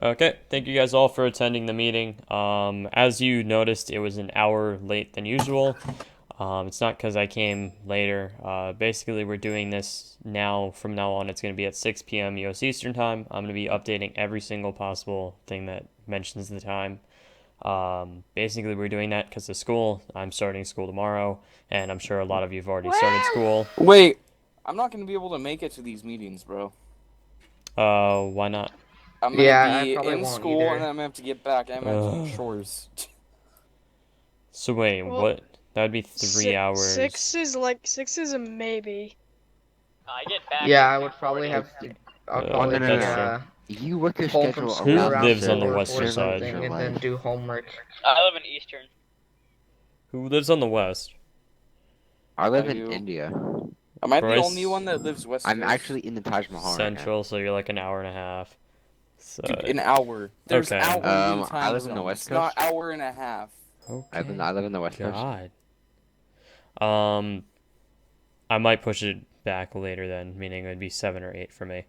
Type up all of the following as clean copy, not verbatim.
Okay, thank you guys all for attending the meeting. As you noticed, it was an hour late than usual. It's not because I came later. Basically, we're doing this now. From now on, it's going to be at 6 p.m. US Eastern Time. I'm going to be updating every single possible thing that mentions the time. Basically, we're doing that because of school. I'm starting school tomorrow, and I'm sure a lot of you have already started school. Wait, I'm not gonna be able to make it to these meetings, bro. Why not? I'm gonna Yeah, I be probably in won't school and either. then I'm gonna have to get back. I'm gonna have to do Uh, chores. so wait, Well, what? That would be 3 hours. six is a maybe. I get back Yeah, in I would probably 40. have to. I'll Oh, probably no, no, be That's no, no. true. You work your home from schedule school Who around the around lives on the server. 4 western or Server is side? your something, and then life. do homework. I live in Eastern. Who lives on the west? I I live in do. India. Am I the only Bryce, one that lives West I'm Coast? actually in the Taj Mahal right now. central, so you're like an hour and a half. So, Dude, an hour. There's okay. hourly I time live in the zones, West not Coast. hour and a half. Okay. I live in the West Coast. God. Um, I might push it back later then, meaning it would be 7 or 8 for me.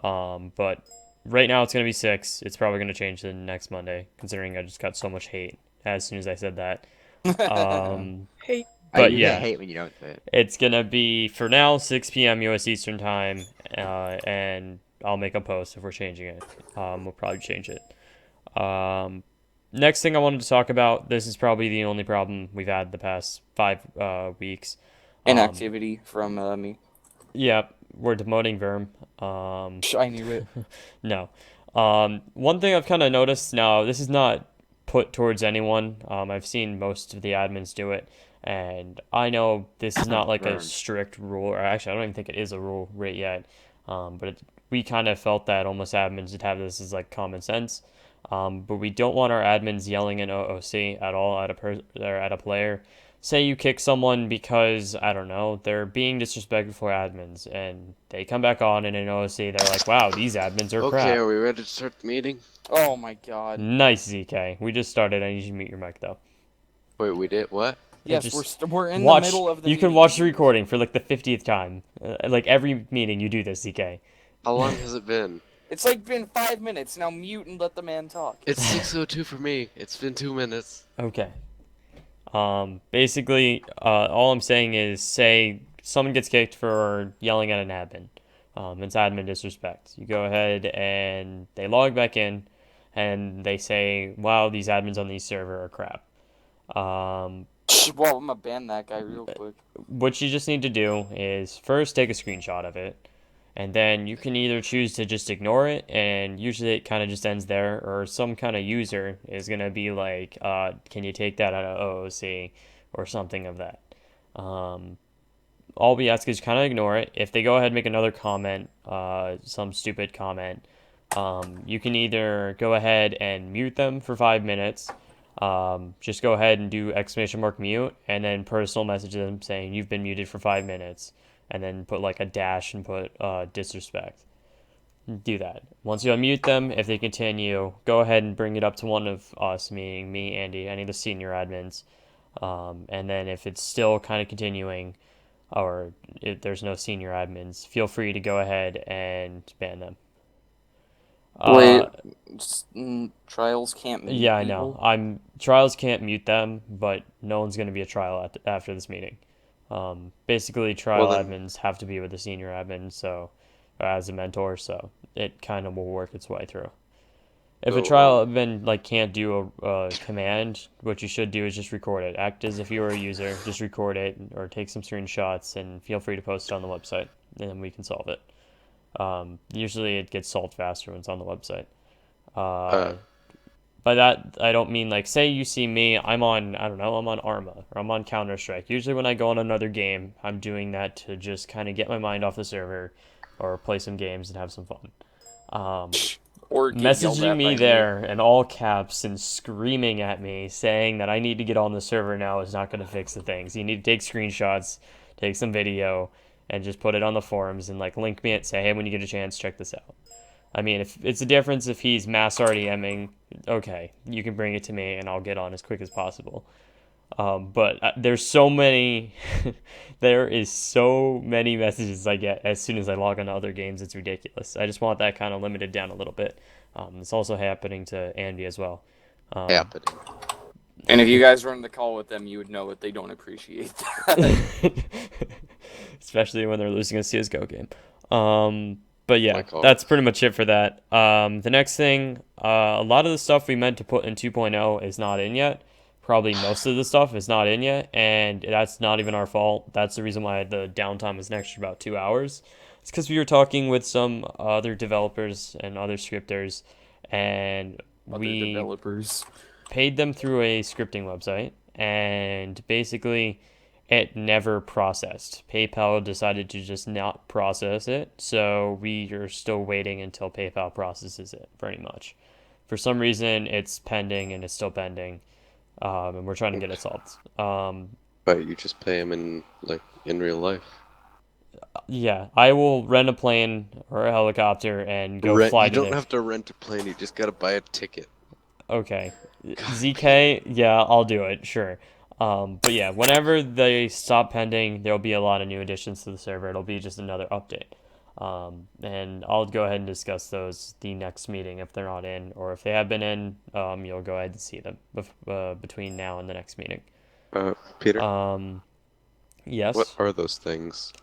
But right now it's gonna be 6. It's probably gonna change the next Monday, considering I just got so much hate as soon as I said that. Um, Hey, I but usually yeah, hate when you don't say it. it's gonna be for now 6 p.m. US Eastern Time, and I'll make a post if we're changing it. We'll probably change it. Um, Next thing I wanted to talk about. This is probably the only problem we've had the past 5 weeks. Um, Inactivity from me. yeah, we're demoting Verm. I knew it. No. One thing I've kind of noticed now. This is not put towards anyone. I've seen most of the admins do it, and I know this is not like a Burn. strict rule, or actually, I don't even think it is a rule right yet. We kind of felt that almost admins would have this as like common sense. But we don't want our admins yelling in OOC at all or at a player. Say you kick someone because I don't know they're being disrespectful for admins, and they come back on and in OOC they're like, "Wow, these admins are Okay, crap." are we ready to start the meeting? Oh my god. Nice, ZK. We just started. I need you to mute your mic though. Wait, we did what? And Yes, just we're in the watch. middle of the You can meeting. watch the recording for like the 50th time. Like every meeting, you do this, ZK. How long has it been? It's like been 5 minutes. Now mute and let the man talk. It's 6:02 for me. It's been 2 minutes. Okay. Basically, all I'm saying is, say someone gets kicked for yelling at an admin. It's admin disrespect. You go ahead and they log back in, and they say, "Wow, these admins on these server are crap." Um, Well, I'm gonna ban that guy real quick. what you just need to do is first take a screenshot of it, and then you can either choose to just ignore it, and usually it kind of just ends there, or some kind of user is gonna be like, "Can you take that out of OOC?" or something of that. Um, all we ask is kind of ignore it. If they go ahead and make another comment, some stupid comment, you can either go ahead and mute them for 5 minutes. Just go ahead and do exclamation mark mute, and then personal message them saying you've been muted for 5 minutes, and then put like a dash and put disrespect. Do that. Once you unmute them, if they continue, go ahead and bring it up to one of us, meaning me, Andy, any of the senior admins. And then if it's still kind of continuing, or if there's no senior admins, feel free to go ahead and ban them. Wait, Uh, trials can't mute yeah, I know. people? Trials can't mute them, but no one's going to be a trial after this meeting. Basically, Well trial then, admins have to be with the senior admin, so as a mentor, so it kind of will work its way through. If a so trial admin like can't do a command, what you should do is just record it. Act as if you were a user, just record it or take some screenshots and feel free to post it on the website, and then we can solve it. Usually, it gets solved faster when it's on the website. uh, Uh, by that, I don't mean like, say you see me, I don't know, I'm on Arma or I'm on Counter Strike. Usually, when I go on another game, I'm doing that to just kind of get my mind off the server or play some games and have some fun. Um, Or get yelled Messaging at me by me? there in all caps and screaming at me saying that I need to get on the server now is not going to fix the things. You need to take screenshots, take some video, and just put it on the forums and like link me and say, hey, when you get a chance, check this out. I mean, if it's a difference if he's mass RDMing, okay, you can bring it to me and I'll get on as quick as possible. But there's so many, there is so many messages I get as soon as I log on to other games. It's ridiculous. I just want that kind of limited down a little bit. It's also happening to Andy as well. Happening. And if you guys were in the call with them, you would know that they don't appreciate that. Especially when they're losing a CS:GO game. But yeah, Like that's pretty much it for that. The next thing, a lot of the stuff we meant to put in 2.0 is not in yet. Probably most of the stuff is not in yet, and that's not even our fault. That's the reason why the downtime was an extra about 2 hours. It's because we were talking with some other developers and other scripters, and Other we developers. paid them through a scripting website, and basically it never processed. PayPal decided to just not process it, so we are still waiting until PayPal processes it, pretty much. For some reason, it's pending and it's still pending, and we're trying to get it solved. But you just pay him in real life. Yeah, I will rent a plane or a helicopter and go fly You to don't there. have to rent a plane. You just gotta buy a ticket. Okay. ZK, yeah, I'll do it, sure. But yeah, whenever they stop pending, there'll be a lot of new additions to the server. It'll be just another update. And I'll go ahead and discuss those the next meeting if they're not in, or if they have been in, you'll go ahead and see them between now and the next meeting. Peter, Yes. what are those things?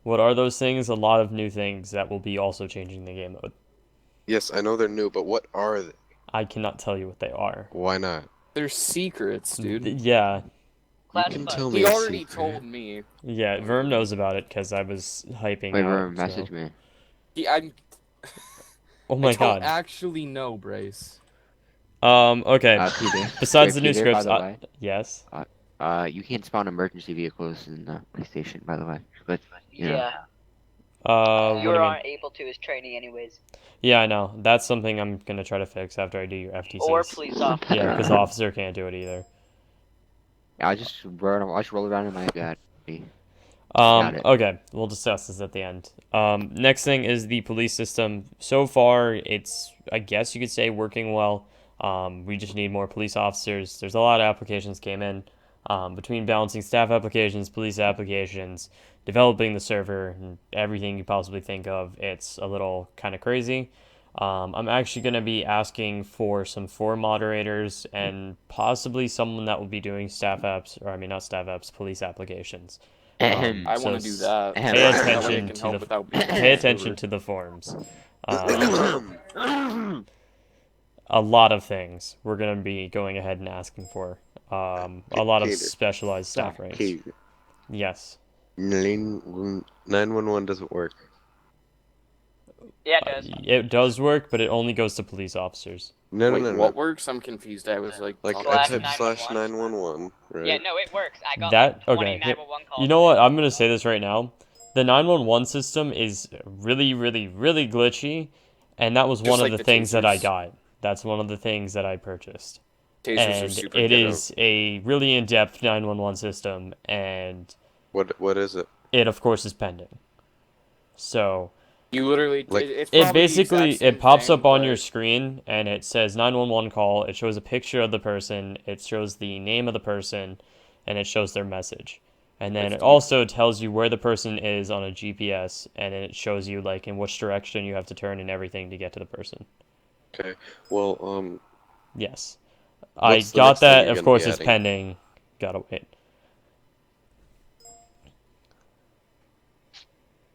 What are those things? A lot of new things that will be also changing the game mode. Yes, I know they're new, but what are they? I cannot tell you what they are. Why not? They're secrets, dude. Yeah, You can tell me He a already secret. told me. yeah. Verm knows about it because I was hyping Wait, out. Verm, so- message me. I'm. Oh I my don't god. actually know, Bryce. Okay. Peter. Besides Wait, the new Peter, by scripts, the way, yes. you can't spawn emergency vehicles in the police station, by the way. But you know. Yeah. What You do you mean? aren't able to as training anyways. Yeah, I know. That's something I'm gonna try to fix after I do your FTCs. Or police officer. Yeah, because officer can't do it either. I just roll around in my body. Got it. Okay, we'll discuss this at the end. Next thing is the police system. So far, it's, I guess you could say, working well. We just need more police officers. There's a lot of applications came in. Between balancing staff applications, police applications, developing the server, and everything you possibly think of, it's a little kind of crazy. I'm actually going to be asking for some forum moderators and possibly someone that will be doing staff apps, or I mean, not staff apps, police applications. I So want to do that. Pay That way I attention can to help the without being pay on the attention server. to the forums. A lot of things we're going to be going ahead and asking for. A lot of Peter. specialized staff ranks. Okay, Yes. 911 doesn't work. Yeah, it does. It does work, but it only goes to police officers. No, Wait, no, no, what no. works? I'm confused. I was like, Like, talking I Slash to type him. slash 911. 911, right? Yeah, no, it works. I got That like 20 okay. 911 calls. You know what? I'm gonna say this right now. The 911 system is really, really, really glitchy, and that was Just one of like the the things that I tasers. got. That's one of the things that I purchased. Tasers are And super it ghetto. is a really in-depth 911 system, and What is it? it of course is pending. So You literally. Like- It's it probably the basically exact same it pops thing, up on but your screen and it says 911 call. It shows a picture of the person. It shows the name of the person, and it shows their message. And then it also tells you where the person is on a GPS, and then it shows you like in which direction you have to turn and everything to get to the person. Okay. Well, Yes. What's I the got next thing that. you're Of gonna course, be it's adding? pending. Gotta wait.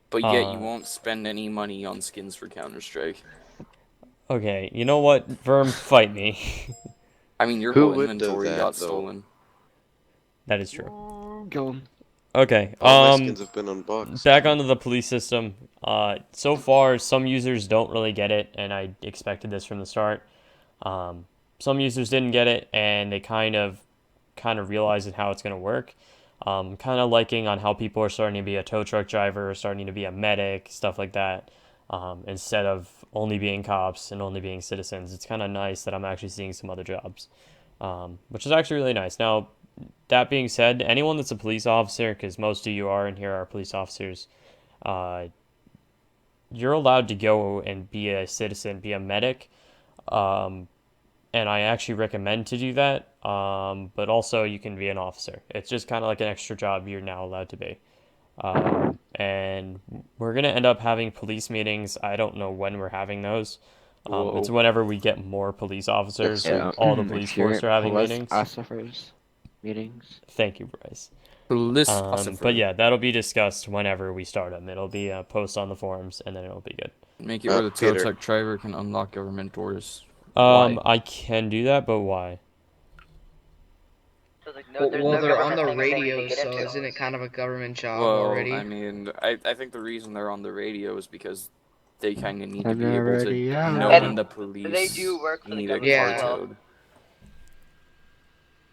But yet you Uh, won't spend any money on skins for Counter-Strike. Okay, you know what? Verm, fight me. I mean, your Who whole would do inventory that, got though? stolen. That is true. Go. Okay. all my skins have been unboxed. Back onto the police system. So far, some users don't really get it, and I expected this from the start. Some users didn't get it, and they kind of realized how it's going to work. Kind of liking on how people are starting to be a tow truck driver, starting to be a medic, stuff like that. Instead of only being cops and only being citizens, it's kind of nice that I'm actually seeing some other jobs, which is actually really nice. Now, that being said, anyone that's a police officer, because most of you are in here are police officers, uh, you're allowed to go and be a citizen, be a medic, and and I actually recommend to do that. But also you can be an officer. It's just kind of like an extra job you're now allowed to be. And we're gonna end up having police meetings. I don't know when we're having those. It's Whoa. whenever we get more police officers. Next So week. all the police force are having meetings. Philosophers meetings. Thank you, Bryce. Philosopher. But yeah, that'll be discussed whenever we start them. It'll be a post on the forums, and then it'll be good. Make it where the tow Peter. truck driver can unlock government doors. Why? I can do that, but why? So, like, Well, there's no they're on government the thing that they need radio, to get so into. isn't it kind of a government job Well, already? I mean, I think the reason they're on the radio is because they kind of need to On be the able to radio. know And when the police they do work for the need a government car as well. towed.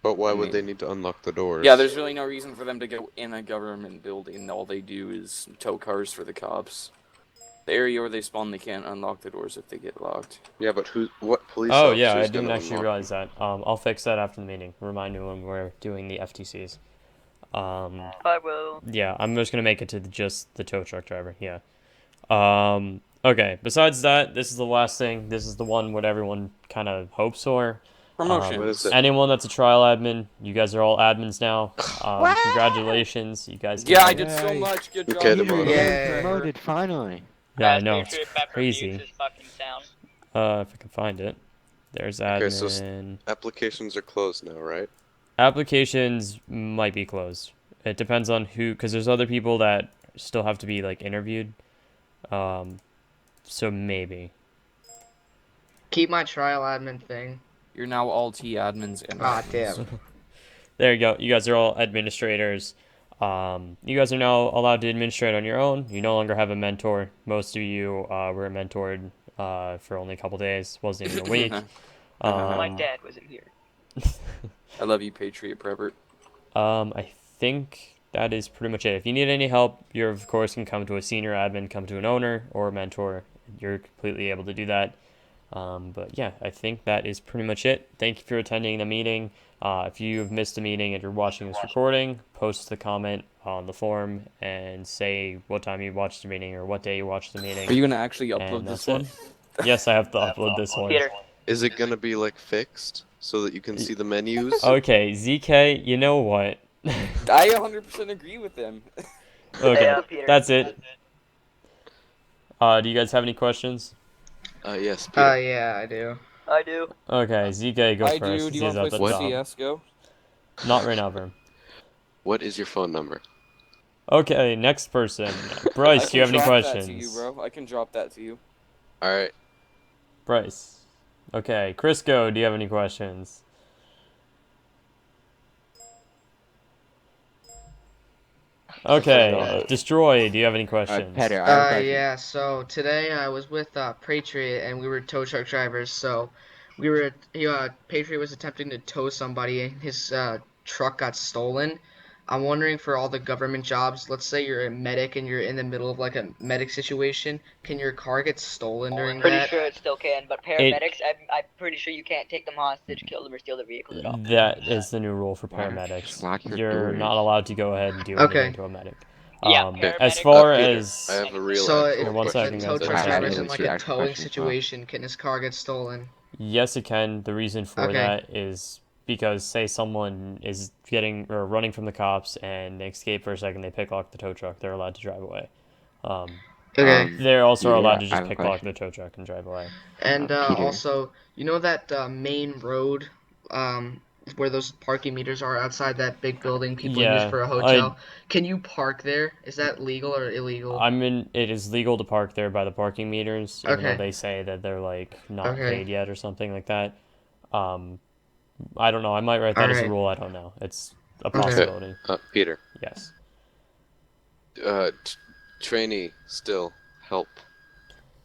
But why I would they mean- need to unlock the doors? Yeah, there's really no reason for them to go in a government building. All they do is tow cars for the cops. The area where they spawn, they can't unlock the doors if they get locked. Yeah, but what police Oh officer yeah, I is didn't gonna actually unlock realize that. I'll fix that after the meeting. Remind me when we're doing the FTCs. I will. Yeah, I'm just gonna make it to just the tow truck driver. Yeah. Okay. Besides that, this is the last thing. This is the one what everyone kind of hopes for. Promotion. What is it? Anyone that's a trial admin, you guys are all admins now. Congratulations, you guys. Yeah, I can- did so much. Good job. Okay, the Peter, motor. you're Yeah. getting promoted finally. Yeah, I know. It's Patriot Pepper crazy. Views is fucking sound. If I can find it. There's Okay, so admin. applications are closed now, right? Applications might be closed. It depends on who, because there's other people that still have to be like interviewed. So maybe. Keep my trial admin thing. You're now all T admins and Ah, admins. damn. There you go. You guys are all administrators. You guys are now allowed to administrate on your own. You no longer have a mentor. Most of you were mentored for only a couple days. Wasn't even a week. My dad wasn't here. I love you, Patriot Prepper. I think that is pretty much it. If you need any help, you of course can come to a senior admin, come to an owner or a mentor. You're completely able to do that. But yeah, I think that is pretty much it. Thank you for attending the meeting. If you've missed a meeting and you're watching this recording, post the comment on the forum and say what time you watched the meeting or what day you watched the meeting. Are you gonna actually upload And this that's one? it. Yes, I have to upload this one. Peter. Is it gonna be like fixed so that you can see the menus? Okay, ZK, you know what? I 100% agree with them. Okay, Yeah, Peter. that's it. Do you guys have any questions? Yes, Peter. Yeah, I do. I do. Okay, ZK, go I first. do. Do you He's want to at play the some What? top. CS:GO? Not right now, bro. What is your phone number? Okay, next person. I Bryce, do you have can any drop that questions? to you, bro. I can drop that to you. Alright. Bryce. Okay, Crisco, do you have any questions? Okay, Destroy, do you have any questions? Peter, I have a question. Yeah, so today I was with Patriot and we were tow truck drivers, so Patriot was attempting to tow somebody and his truck got stolen. I'm wondering for all the government jobs, let's say you're a medic and you're in the middle of like a medic situation, can your car get stolen during Pretty that? sure it still can, but paramedics, I'm pretty sure you can't take them hostage, kill them, or steal their vehicles at all. That is the new rule for Why don't you paramedics. just lock your You're doors? not allowed to go ahead and do Okay. anything to a medic. Yeah, As paramedics- far Peter, as I have a real So actual if one the second, tow guys. truck Okay. driver's in Let's like see a actual towing questions, well. situation, can his car get stolen? yes, it can. The reason for Okay. that is because say someone is getting or running from the cops and they escape for a second, they pick lock the tow truck. They're allowed to drive away. Okay. They also are Peter, allowed to I just have a pick lock question. the tow truck and drive away. And Peter. also, you know that main road where those parking meters are outside that big building people use Yeah, for a hotel? Can you park there? Is that legal or illegal? It is legal to park there by the parking meters, even though Okay. they say that they're like not Okay. paid yet or something like that. I don't know. I might write that as a Alright. rule. I don't know. It's a Okay. possibility. Peter. Yes. Trainee, still, help.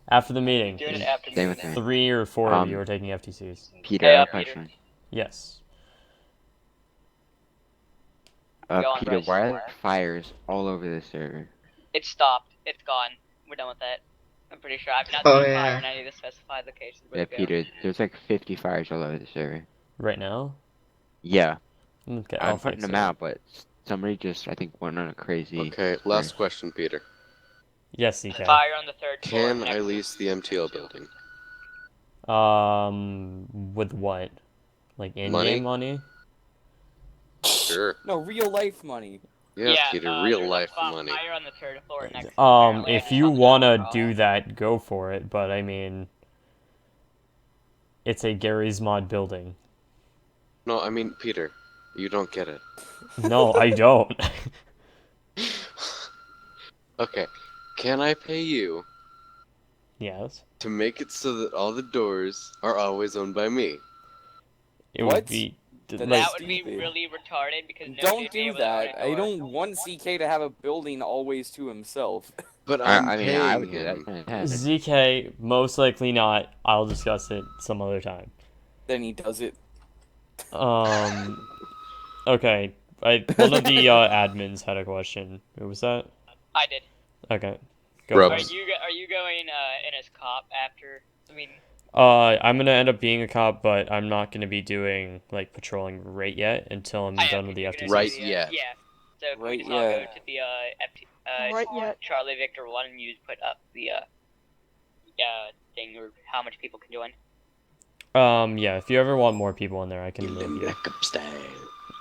After the meeting, Doing it after Same the with me. 3 or 4 of you Um, are taking FTCs. Peter, Hey, I have a Peter. question. Yes. Go on, Peter, Bryce. why are there fires all over the server? It stopped. It's gone. We're done with that. I'm pretty sure. I've not Oh, seen yeah. fire in any of the specified locations. Yeah, Peter, there's like 50 fires all over the server. Right now? Yeah, Okay, I'll I'm putting fix them it. out, but somebody just, I think, went on a crazy... Okay, last question, Peter. Yes, CK. Fire on the third floor. Can next I to- lease the MTL building? With what? Like Money? in-game money? Sure. No, real life money. Yeah, Peter, real life money. Fire on the third floor next. Apparently, I If just you saw the wanna tower do that, go for it. But I mean, it's a Gary's Mod building. No, I mean, Peter, you don't get it. No, I don't. Okay, can I pay you Yes. to make it so that all the doors are always owned by me? It What? would be That's like That would be stupid. really retarded because Don't do that. I don't want CK to have a building always to himself. But I'm I mean, I paying would do him. that. ZK. Most likely not. I'll discuss it some other time. Then he does it. Okay. One of the admins had a question. Who was that? I did. Okay. Go for Rubs. it. Are you going in as cop after? I mean, I'm gonna end up being a cop, but I'm not gonna be doing like patrolling right yet until I'm done with the you're gonna FTC. do Right the, yet. Yeah. So if we Right just all go yet. to the Right yet. Charlie Victor 1 and you put up the thing or how much people can join. Yeah. If you ever want more people in there, I can move you. Backup style.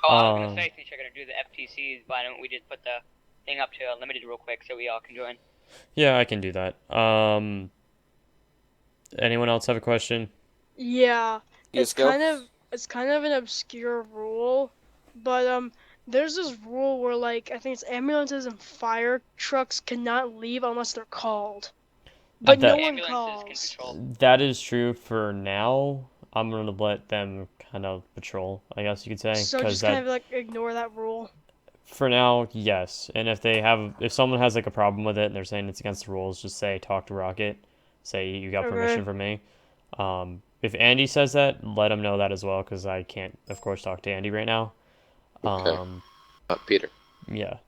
Oh, I was gonna say since you're gonna do the FTCs, why don't we just put the thing up to unlimited real quick so we all can join? Yeah, I can do that. Anyone else have a question? Yeah. Yes, go. It's kind of an obscure rule, but there's this rule where like I think it's ambulances and fire trucks cannot leave unless they're called. But no that- one Ambulances can calls. patrol. That is true for now. I'm gonna let them kind of patrol, I guess you could say, So because just that kind of like ignore that rule. for now, yes. And if someone has like a problem with it and they're saying it's against the rules, just say talk to Rocket. Say you got permission Okay. from me. If Andy says that, let him know that as well, because I can't, of course, talk to Andy right now. Okay. Peter, Yeah.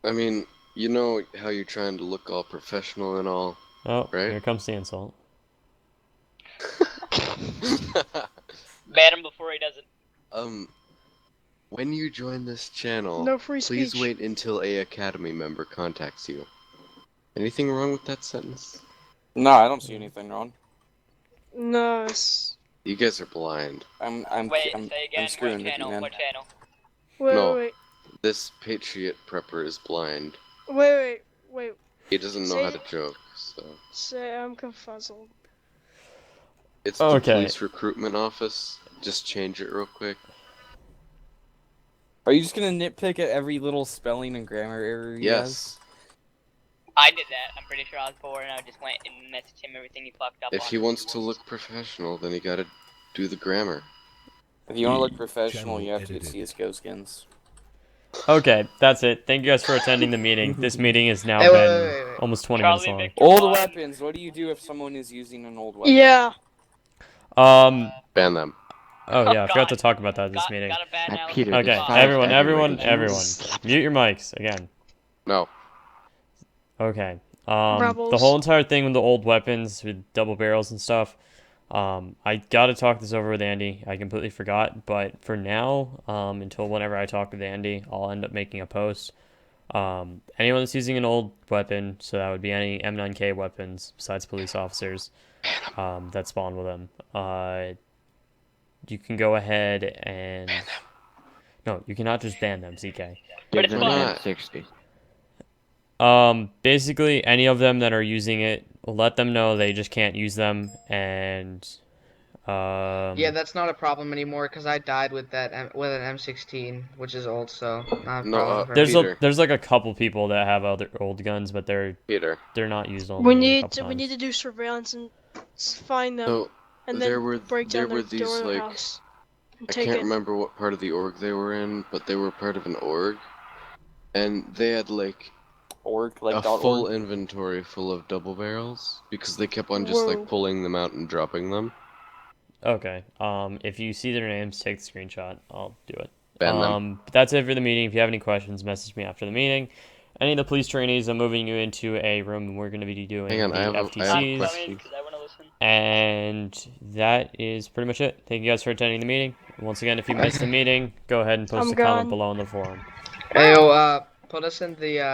I mean, you know how you're trying to look all professional and all, Oh, right? here comes the insult. Ban him before he does it. When you join this channel, No free please speech. wait until a Academy member contacts you. Anything wrong with that sentence? No, I don't see anything wrong. No, it's... You guys are blind. Wait, I'm say again. screwing What with you, channel? man. What channel? Wait, No. wait, This Patriot prepper is blind. wait. He doesn't know how to joke, so... Say I'm confuzzled. It's the Okay. police recruitment office. Just change it real quick. Are you just gonna nitpick at every little spelling and grammar error he has? Yes. I did that. I'm pretty sure I was bored and I just went and messaged him everything he fucked up If on. he wants to look professional, then he gotta do the grammar. If you want to look professional, Channel you have to get edited. CSGO skins. Okay, that's it. Thank you guys for attending the meeting. This meeting has now Hey, been wait. almost 20 Charlie minutes long. Victor Old 1. weapons. What do you do if someone is using an old weapon? Yeah. Ban them. Oh yeah, I forgot to God. talk about that at this meeting. Got a bad Now, now. Peter, Okay, this fire's everyone, everywhere. mute your mics again. No. Okay. The Rebels. whole entire thing with the old weapons with double barrels and stuff. I gotta talk this over with Andy. I completely forgot, but for now, until whenever I talk with Andy, I'll end up making a post. Anyone that's using an old weapon, so that would be any M9K weapons besides police officers, that spawn with them. You can go ahead and no, you cannot just ban them, ZK. But Give it's them fun. an M60. Basically, any of them that are using it, let them know they just can't use them, and Yeah, that's not a problem anymore because I died with with an M16, which is old, so not a No, problem for there's me. Peter. there's like a couple people that have other old guns, but they're Peter. not used only We a need couple to times. do surveillance and find them, So, and there then were break there down their were these door of their like house and I take can't it. remember what part of the org they were in, but they were part of an org, and they had like Org, like a dot full org. inventory full of double barrels because they kept on just Whoa. like pulling them out and dropping them. Okay. If you see their names, take the screenshot. I'll do it. Ban them. But that's it for the meeting. If you have any questions, message me after the meeting. Any of the police trainees, I'm moving you into a room and we're going to be doing Hang on, the I have a FTCs. question. Because I want to listen. And that is pretty much it. Thank you guys for attending the meeting. Once again, if you missed the meeting, go ahead and post I'm a comment gone. below in the forum. Hey, put us in the